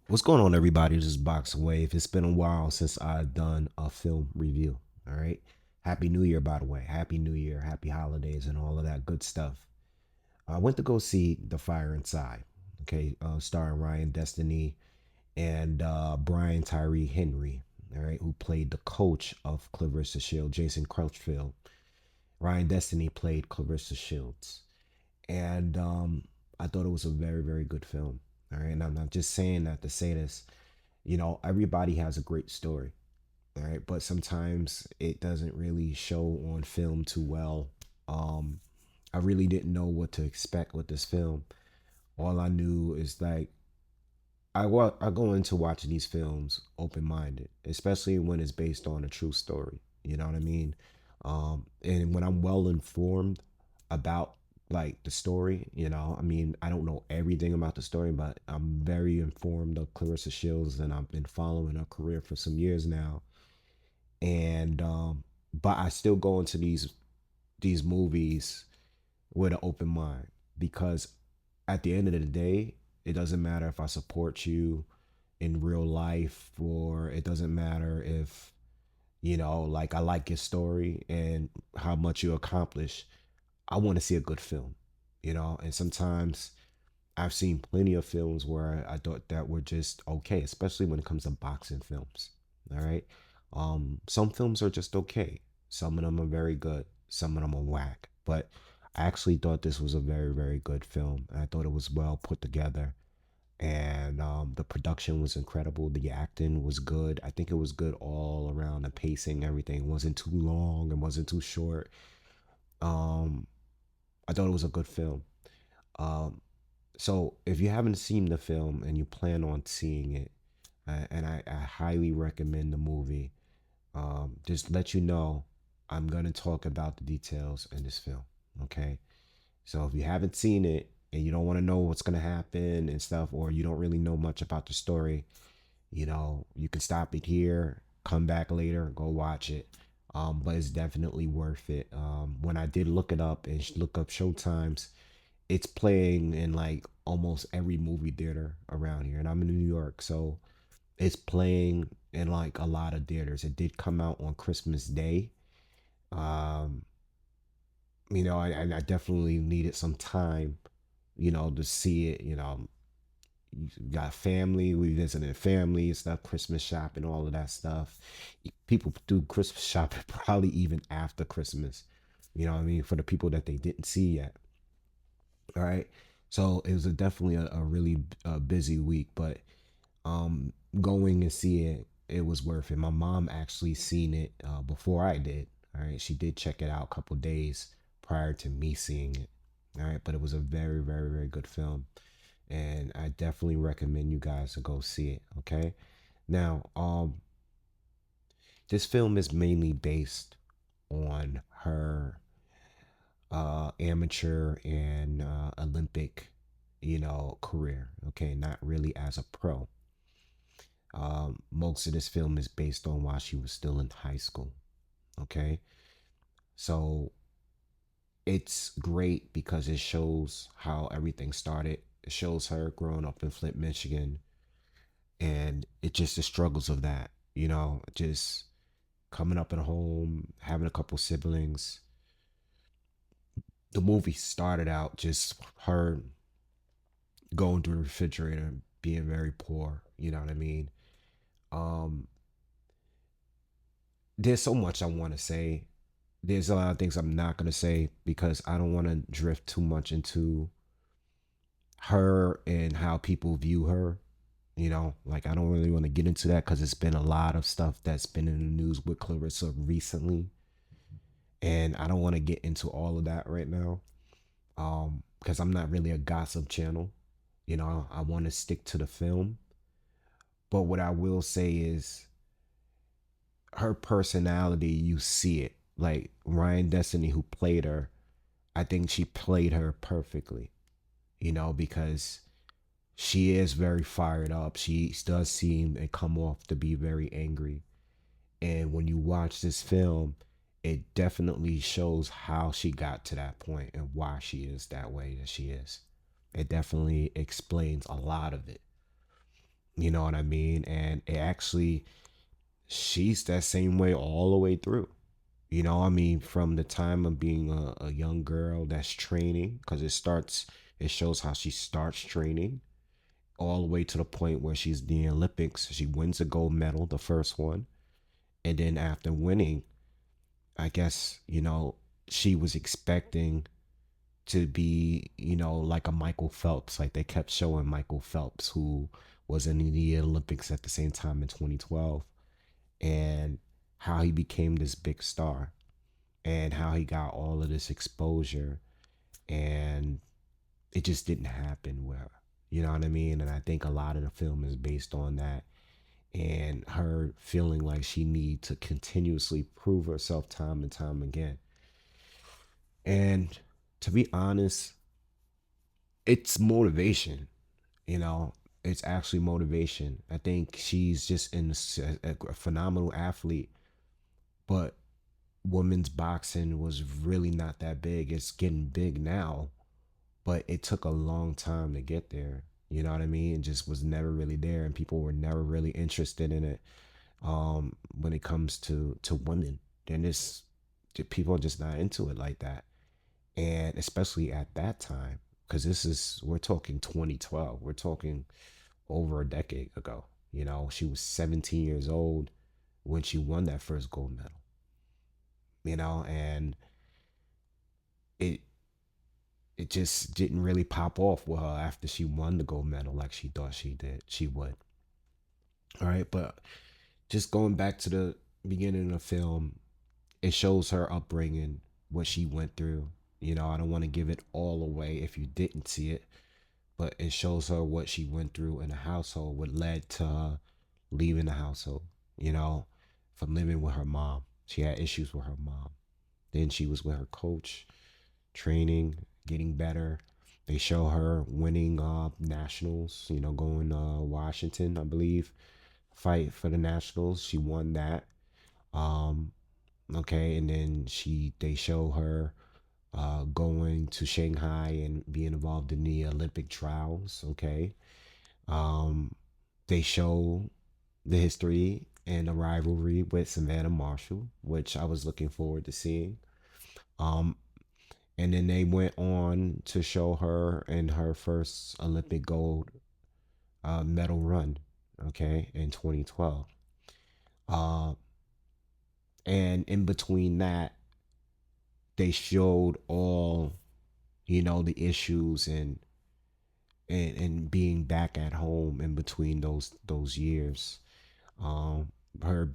What's going on, everybody? This is Boxingwave. It's been a while since I've done a film review. All right. Happy New Year, by the way. Happy New Year, happy holidays, and all of that good stuff. I went to go see The Fire Inside, okay, starring Ryan Destiny and Brian Tyree Henry, all right, who played the coach of Clarissa Shield, Jason Crutchfield. Ryan Destiny played Clarissa Shields. And I thought it was a very, very good film. All right. And I'm not just saying that to say this. Everybody has a great story. All right. But sometimes it doesn't really show on film too well. Um, I really didn't know what to expect with this film. All I knew is like I go into watching these films open minded, especially when it's based on a true story. You know what I mean? And when I'm well informed about like the story, I mean, I don't know everything about the story, but I'm very informed of Clarissa Shields, and I've been following her career for some years now. And but I still go into these movies with an open mind because at the end of the day, it doesn't matter if I support you in real life, or it doesn't matter if, like I like your story and how much you accomplish. I want to see a good film, and sometimes I've seen plenty of films where I thought that were just okay, especially when it comes to boxing films. All right. Some films are just okay. Some of them are very good. Some of them are whack. But I actually thought this was a very, very good film. I thought it was well put together. And the production was incredible. The acting was good. I think it was good all around. The pacing, everything wasn't too long and wasn't too short. Um, I thought it was a good film. Um, so if you haven't seen the film and you plan on seeing it, and I highly recommend the movie, just let you know I'm gonna talk about the details in this film. Okay, so if you haven't seen it and you don't want to know what's gonna happen and stuff, or you don't really know much about the story, you can stop it here, come back later, go watch it. But it's definitely worth it. When I did look it up and look up showtimes, it's playing in like almost every movie theater around here, and I'm in New York, so it's playing in like a lot of theaters. It did come out on Christmas Day. um I definitely needed some time, to see it. You got family, we visited family and stuff, Christmas shopping, all of that stuff. People do Christmas shopping probably even after Christmas, you know what I mean, for the people that they didn't see yet. All right. So it was definitely a really busy week, but going and see it, it was worth it. My mom actually seen it before I did. All right. She did check it out a couple days prior to me seeing it. All right. But it was a very, very, very good film. And I definitely recommend you guys to go see it. Okay. Now, this film is mainly based on her amateur and Olympic, career. Okay, not really as a pro. Most of this film is based on while she was still in high school. Okay, so it's great because it shows how everything started. It shows her growing up in Flint, Michigan, and it just the struggles of that. Just coming up in a home, having a couple siblings. The movie started out just her going through the refrigerator, being very poor. You know what I mean? Um, there's so much I want to say. There's a lot of things I'm not gonna say because I don't want to drift too much into her and how people view her. Like I don't really want to get into that because it's been a lot of stuff that's been in the news with Clarissa recently, and I don't want to get into all of that right now. Because I'm not really a gossip channel. I want to stick to the film. But what I will say is her personality, you see it. Like Ryan Destiny, who played her, I think she played her perfectly, because she is very fired up. She does seem and come off to be very angry. And when you watch this film, it definitely shows how she got to that point and why she is that way that she is. It definitely explains a lot of it. You know what I mean? And it actually, she's that same way all the way through. You know, I mean, from the time of being a young girl that's training, because it shows how she starts training all the way to the point where she's in the Olympics. She wins a gold medal, the first one. And then after winning, I guess, she was expecting to be, like a Michael Phelps. Like they kept showing Michael Phelps, who was in the Olympics at the same time in 2012, and how he became this big star and how he got all of this exposure. And it just didn't happen with her. You know what I mean? And I think a lot of the film is based on that and her feeling like she need to continuously prove herself time and time again. And to be honest, it's motivation, you know. It's actually motivation. I think she's just a phenomenal athlete, but women's boxing was really not that big. It's getting big now, but it took a long time to get there. You know what I mean? It just was never really there, and people were never really interested in it. When it comes to women, then it's people are just not into it like that, and especially at that time, because we're talking 2012. We're talking over a decade ago. You know, she was 17 years old when she won that first gold medal. And it it just didn't really pop off with her after she won the gold medal like she thought she would. All right, but just going back to the beginning of the film, it shows her upbringing, what she went through. I don't want to give it all away if you didn't see it, but it shows her what she went through in the household, what led to her leaving the household, you know, from living with her mom. She had issues with her mom. Then she was with her coach, training, getting better. They show her winning nationals, going to Washington, I believe, fight for the nationals. She won that. Um, okay, and then they show her going to Shanghai and being involved in the Olympic trials. Okay, um, they show the history and the rivalry with Savannah Marshall, which I was looking forward to seeing. Um, and then they went on to show her in her first Olympic gold medal run, okay, in 2012. Uh, and in between that, they showed all, the issues and being back at home in between those years. Her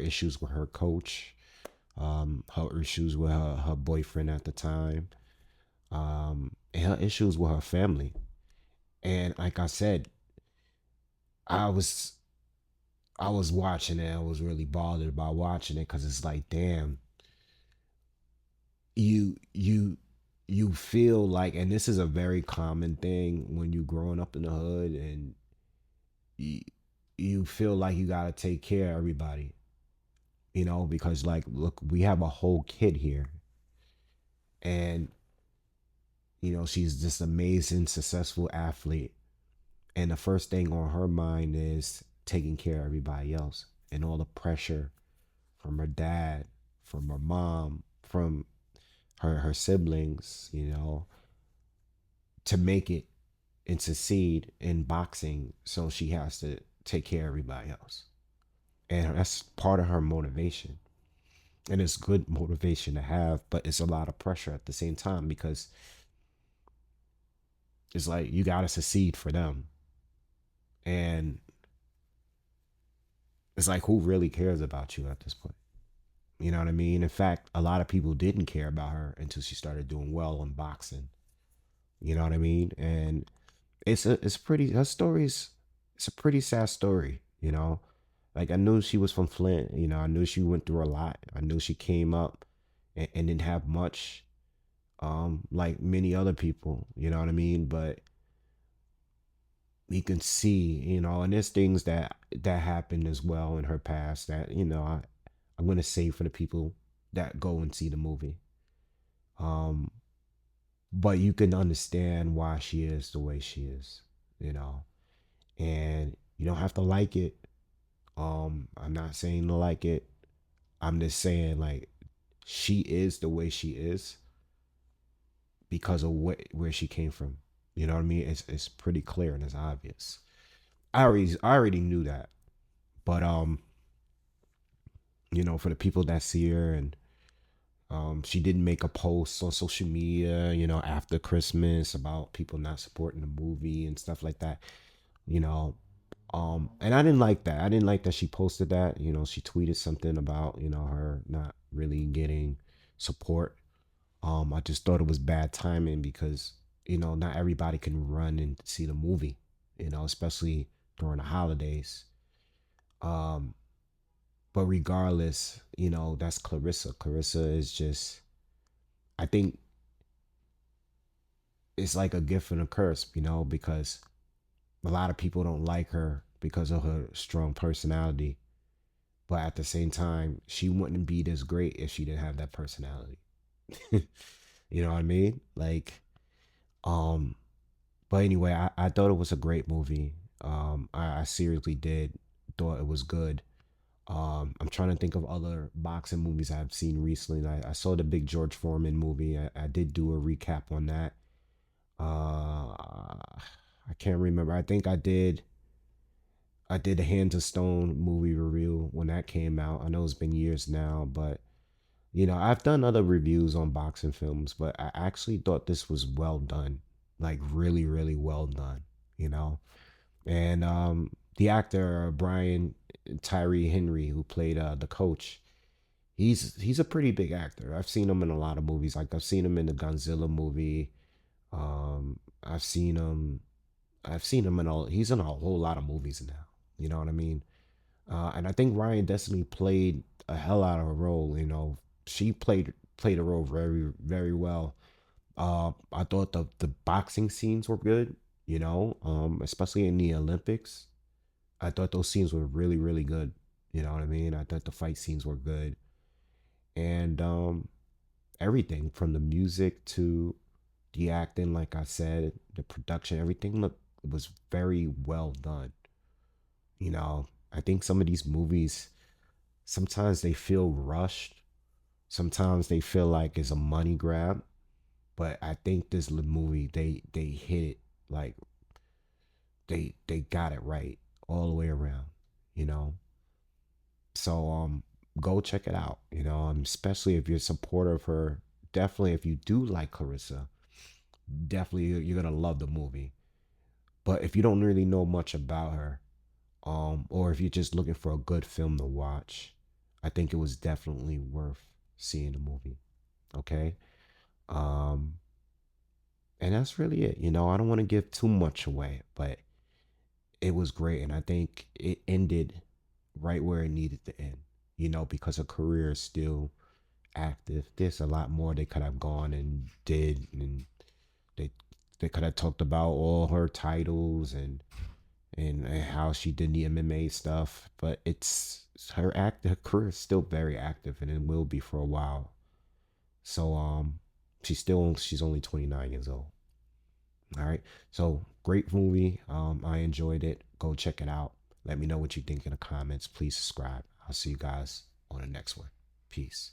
issues with her coach, her issues with her boyfriend at the time, and her issues with her family. And like I said, I was I was watching it. I was really bothered about watching it because it's like, damn, you you you feel like, and this is a very common thing when you growing up in the hood, and you, you feel like you gotta take care of everybody, because like, look, we have a whole kid here, and she's this amazing, successful athlete, and the first thing on her mind is taking care of everybody else, and all the pressure from her dad, from her mom, from her siblings, to make it and succeed in boxing. So she has to take care of everybody else. And that's part of her motivation. And it's good motivation to have, but it's a lot of pressure at the same time, because it's like you got to succeed for them. And it's like, who really cares about you at this point? You know what I mean? In fact, a lot of people didn't care about her until she started doing well in boxing. You know what I mean? And it's pretty, her story's, it's a pretty sad story, Like, I knew she was from Flint, I knew she went through a lot. I knew she came up and didn't have much, like many other people, you know what I mean? But you can see, and there's things that happened as well in her past that, I'm gonna say for the people that go and see the movie. Um, but you can understand why she is the way she is, you know. And You don't have to like it. I'm not saying to like it. I'm just saying like she is the way she is because of where she came from. You know what I mean? It's pretty clear and it's obvious. I already knew that. But for the people that see her, and she didn't make a post on social media, after Christmas about people not supporting the movie and stuff like that. You know, and I didn't like that. I didn't like that she posted that. She tweeted something about, her not really getting support. I just thought it was bad timing because, not everybody can run and see the movie, especially during the holidays. Um, but regardless, that's Clarissa. Clarissa is just, I think it's like a gift and a curse, because a lot of people don't like her because of her strong personality. But at the same time, she wouldn't be this great if she didn't have that personality. You know what I mean? Like, um, but anyway, I thought it was a great movie. I seriously did thought it was good. I'm trying to think of other boxing movies I've seen recently. I saw the big George Foreman movie. I did do a recap on that. I can't remember. I think I did the Hands of Stone movie review when that came out. I know it's been years now, but I've done other reviews on boxing films, but I actually thought this was well done. Like really, really well done, you know? And the actor Brian Tyree Henry, who played the coach, he's a pretty big actor. I've seen him in a lot of movies. Like I've seen him in the Godzilla movie. I've seen him. I've seen him in all. He's in a whole lot of movies now. You know what I mean? And I think Ryan Destiny played a hell out of a role. She played a role very very well. I thought the boxing scenes were good. Especially in the Olympics. I thought those scenes were really really good. You know what I mean? I thought the fight scenes were good, and everything from the music to the acting, like I said, the production, everything looked was very well done. I think some of these movies sometimes they feel rushed. Sometimes they feel like it's a money grab. But I think this movie they hit it like they got it right all the way around. You know. So go check it out. Especially if you're a supporter of her. Definitely if you do like Clarissa, definitely you're gonna love the movie. But if you don't really know much about her, or if you're just looking for a good film to watch, I think it was definitely worth seeing the movie. Okay. Um, and that's really it. I don't want to give too much away, but it was great. And I think it ended right where it needed to end, because her career is still active. There's a lot more they could have gone and did. And they, they could have talked about all her titles and how she did the MMA stuff. But her career is still very active and it will be for a while. So she's only 29 years old. All right. So great movie. I enjoyed it. Go check it out. Let me know what you think in the comments. Please subscribe. I'll see you guys on the next one. Peace.